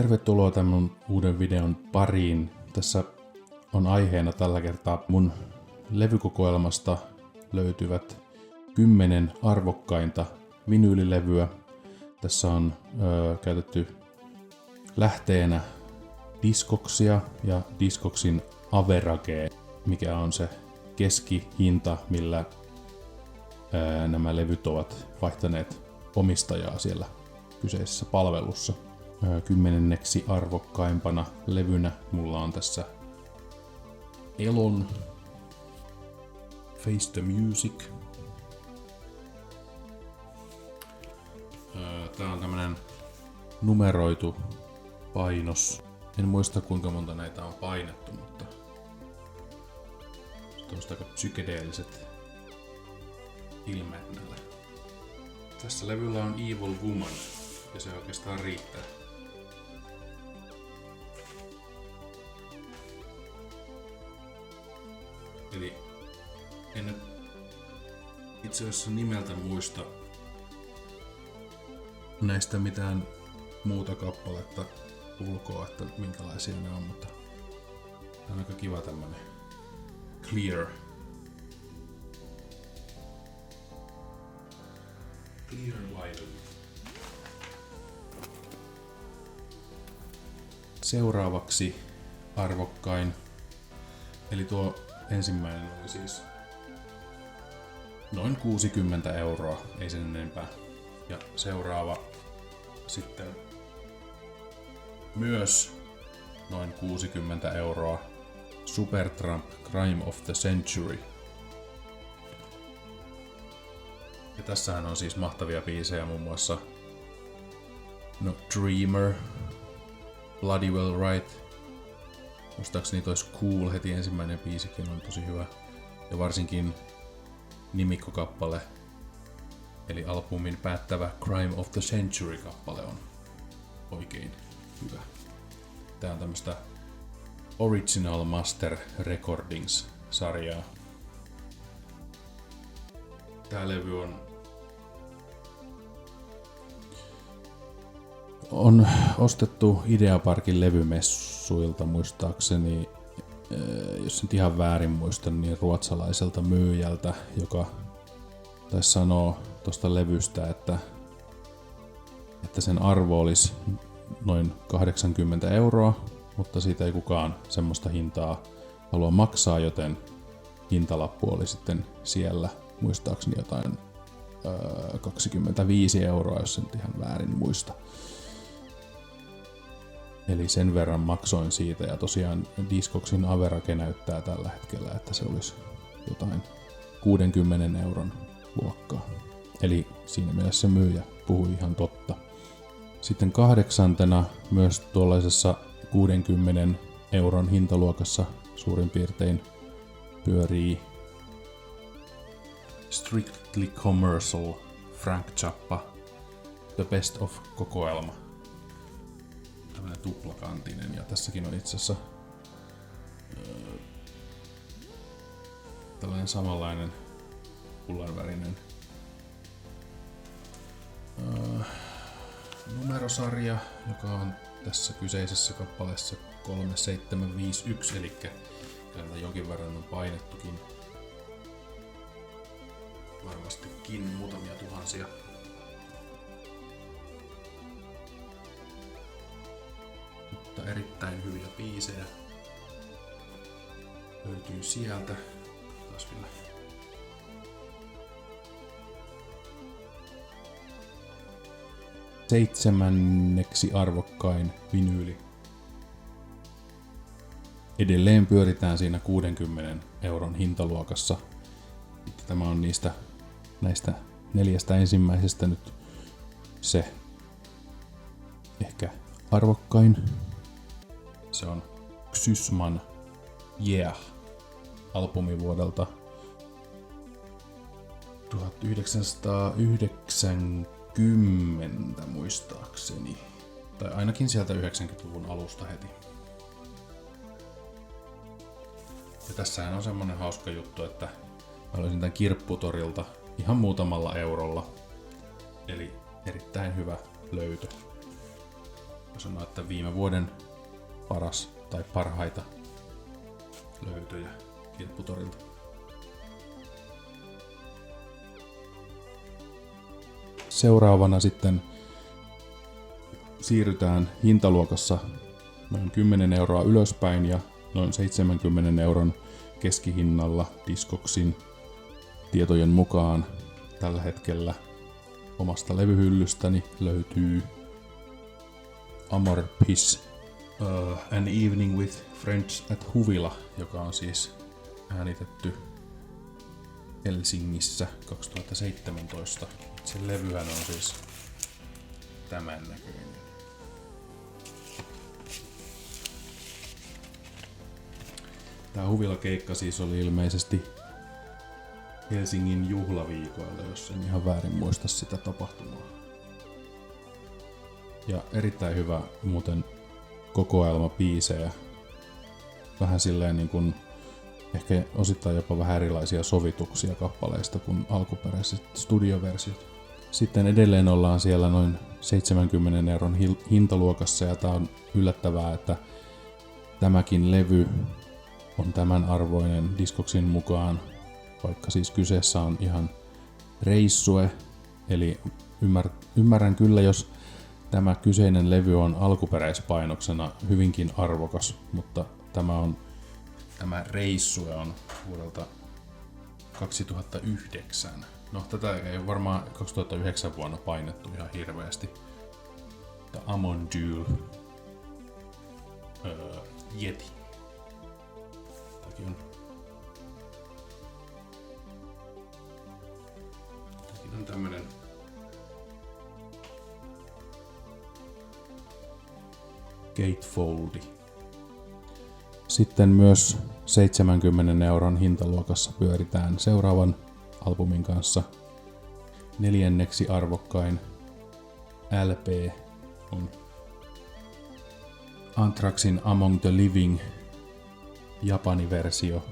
Tervetuloa tämän mun uuden videon pariin. Tässä on aiheena tällä kertaa mun levykokoelmasta löytyvät 10 arvokkainta vinyylilevyä. Tässä on käytetty lähteenä Discogsia ja Discogsin Averagea, mikä on se keskihinta, millä nämä levyt ovat vaihtaneet omistajaa siellä kyseisessä palvelussa. 10. arvokkaimpana levynä mulla on tässä Elon Face the Music. Tää on tämmönen numeroitu painos. En muista kuinka monta näitä on painettu, mutta tuosta aika psykedeelliset ilmeet näillä. Tässä levyllä on Evil Woman ja se oikeastaan riittää. Eli en nyt itse asiassa nimeltä muista näistä mitään muuta kappaletta ulkoa, että minkälaisia ne on, mutta on aika kiva tämmönen Clear Vinyl. Seuraavaksi arvokkain, eli tuo ensimmäinen oli siis noin 60 €, ei sen enempää. Ja seuraava sitten myös noin 60 €, Supertramp Crime of the Century. Ja tässähän on siis mahtavia biisejä, muun muassa Dreamer, Bloody Well Right. Muistaakseni tois Cool heti ensimmäinen biisikin on tosi hyvä. Ja varsinkin nimikkokappale, eli albumin päättävä Crime of the Century-kappale on oikein hyvä. Tää on tämmöstä Original Master Recordings-sarjaa. Tää levy on ostettu Ideaparkin levymessuilta muistaakseni, jos nyt ihan väärin muistan, niin ruotsalaiselta myyjältä, joka taisi sanoa tuosta levystä, että sen arvo olisi noin 80 €, mutta siitä ei kukaan semmoista hintaa halua maksaa, joten hintalappu oli sitten siellä muistaakseni jotain 25 €, jos en ihan väärin muista. Eli sen verran maksoin siitä, ja tosiaan Discogsin Average näyttää tällä hetkellä, että se olisi jotain 60 € luokkaa. Eli siinä mielessä myyjä puhui ihan totta. Sitten 8. myös tuollaisessa 60 € hintaluokassa suurin piirtein pyörii Strictly Commercial Frank Zappa The Best of -kokoelma. Tällainen tuplakantinen, ja tässäkin on itse asiassa tällainen samanlainen kullanvärinen numerosarja, joka on tässä kyseisessä kappaleessa 3751, eli kyllä jonkin verran on painettukin. Varmastikin muutamia tuhansia. Mutta erittäin hyviä biisejä löytyy sieltä. Taas vielä. Seitsemänneksi arvokkain vinyyli. Edelleen pyöritään siinä 60 € hintaluokassa. Tämä on näistä 4 ensimmäisestä nyt se ehkä arvokkain. Se on Xysman Yeah -albumi vuodelta 1990 muistaakseni. Tai ainakin sieltä 90-luvun alusta heti. Ja tässähän on semmonen hauska juttu, että mä löysin tän Kirpputorilta ihan muutamalla eurolla. Eli erittäin hyvä löytö. voi sanoa, että viime vuoden paras tai parhaita löytöjä Kirpputorilta. Seuraavana sitten siirrytään hintaluokassa noin 10 euroa ylöspäin ja noin 70 euron keskihinnalla Discogsin tietojen mukaan tällä hetkellä omasta levyhyllystäni löytyy Amor Piss An Evening with Friends at Huvila, joka on siis äänitetty Helsingissä 2017. Se levyhän on siis tämän näköinen. Tää Huvila-keikka siis oli ilmeisesti Helsingin juhlaviikoilla, jos en ihan väärin muista sitä tapahtumaa. Ja erittäin hyvä muuten kokoelma biisejä. Vähän silleen niin kuin ehkä osittain jopa vähän erilaisia sovituksia kappaleista kuin alkuperäiset studioversiot. Sitten edelleen ollaan siellä noin 70 euron hintaluokassa ja tää on yllättävää, että tämäkin levy on tämän arvoinen Discogsin mukaan, vaikka siis kyseessä on ihan reissue, eli ymmärrän kyllä, jos tämä kyseinen levy on alkuperäispainoksena hyvinkin arvokas, mutta tämä reissue on vuodelta 2009. No tätä ei ole varmaan 2009 vuonna painettu ihan hirveästi. The Amondyl Yeti. Tämäkin on tämmönen gatefoldi. Sitten myös 70 euron hintaluokassa pyöritään seuraavan albumin kanssa. 4. arvokkain LP on Anthraxin Among the Living Japani-versio.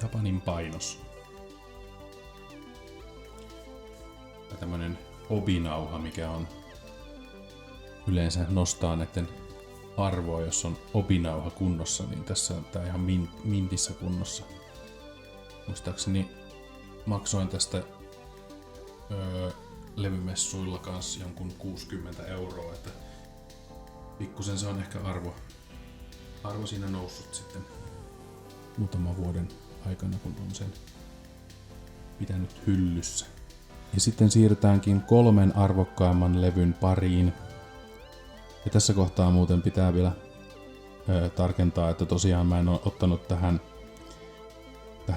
Japanin painos. Ja tämmönen obinauha, mikä on yleensä nostaa näiden arvoa, jos on obinauha kunnossa, niin tässä on tää ihan mintissä kunnossa. Muistaakseni maksoin tästä levymessuilla kanssa jonkun 60 €, että pikkusen se on ehkä arvo siinä noussut sitten muutaman vuoden aikana, kun on sen pitänyt hyllyssä. Ja sitten siirrytäänkin 3 arvokkaimman levyn pariin. Ja tässä kohtaa muuten pitää vielä tarkentaa, että tosiaan mä en ole ottanut tähän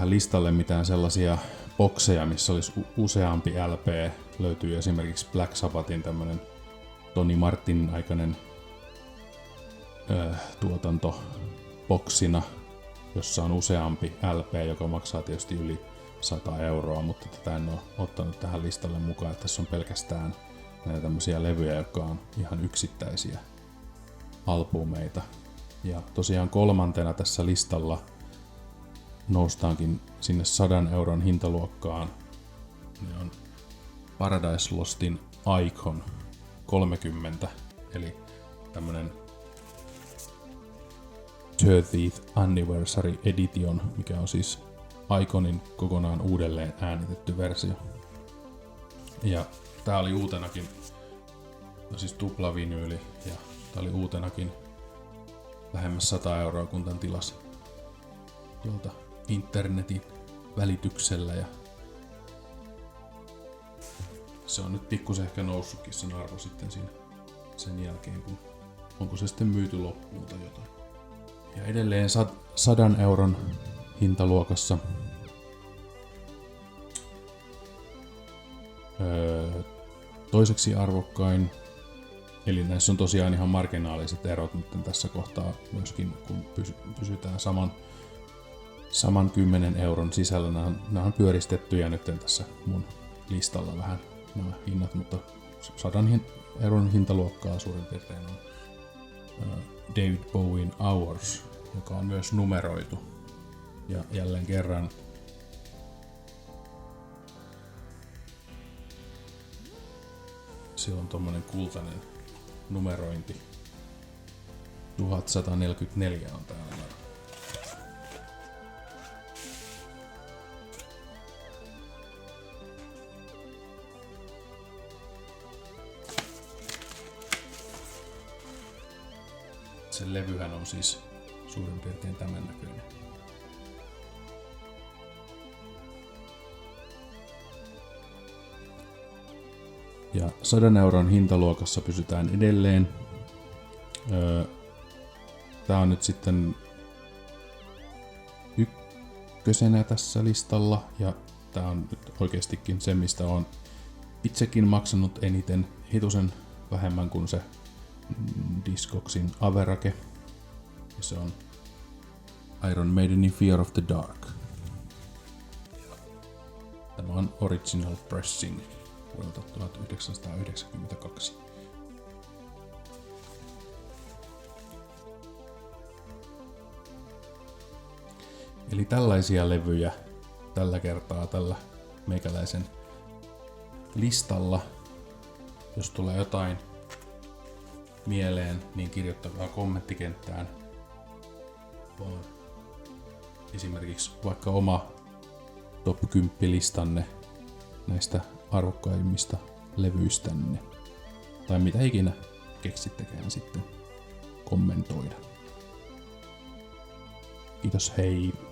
listalle mitään sellaisia bokseja, missä olisi useampi LP. Löytyy esimerkiksi Black Sabbathin tämmönen Tony Martinin aikainen tuotanto boksina, jossa on useampi LP, joka maksaa tietysti yli 100 €, mutta tätä en ole ottanut tähän listalle mukaan, että tässä on pelkästään näitä tämmöisiä levyjä, jotka on ihan yksittäisiä albumeita. Ja tosiaan 3. tässä listalla noustaankin sinne 100 € hintaluokkaan. Ne on Paradise Lostin Icon 30, eli tämmönen 30th Anniversary Edition, mikä on siis Iconin kokonaan uudelleen äänitetty versio. Ja tää oli uutenakin, no siis tuplavinyyli, ja tää oli uutenakin lähemmäs 100 €, kun tän tilasi jolta internetin välityksellä, ja se on nyt pikkusen ehkä noussutkin sen arvo sitten siinä sen jälkeen, kun onko se sitten myyty loppuun tai jotain. Ja edelleen 100 € hintaluokassa toiseksi arvokkain, eli näissä on tosiaan ihan marginaaliset erot nyt tässä kohtaa myöskin, kun pysytään saman 10 € sisällä. Nämä on pyöristettyjä nyt tässä mun listalla vähän nämä hinnat, mutta 100 € hintaluokkaa suurin piirtein on David Bowien Hours, joka on myös numeroitu. Ja jälleen kerran sillä on tommonen kultainen numerointi. 1144 on tää numero. Se levyhän on siis suurin piirtein tämän näköinen. Ja 100 euron hintaluokassa pysytään edelleen. Tää on nyt sitten ykkösenä tässä listalla ja tää on nyt oikeastikin se, mistä on itsekin maksanut eniten, hitusen vähemmän kuin se Discogsin Average. Ja se on Iron Maidenin Fear of the Dark. Tämä on Original Pressing vuodelta 1992. Eli tällaisia levyjä tällä kertaa tällä meikäläisen listalla. Jos tulee jotain mieleen, niin kirjoittakaa kommenttikenttään. Esimerkiksi vaikka oma top 10 listanne näistä arvokkaimmista levyistänne. Tai mitä ikinä keksittekään sitten kommentoida. Kiitos, hei!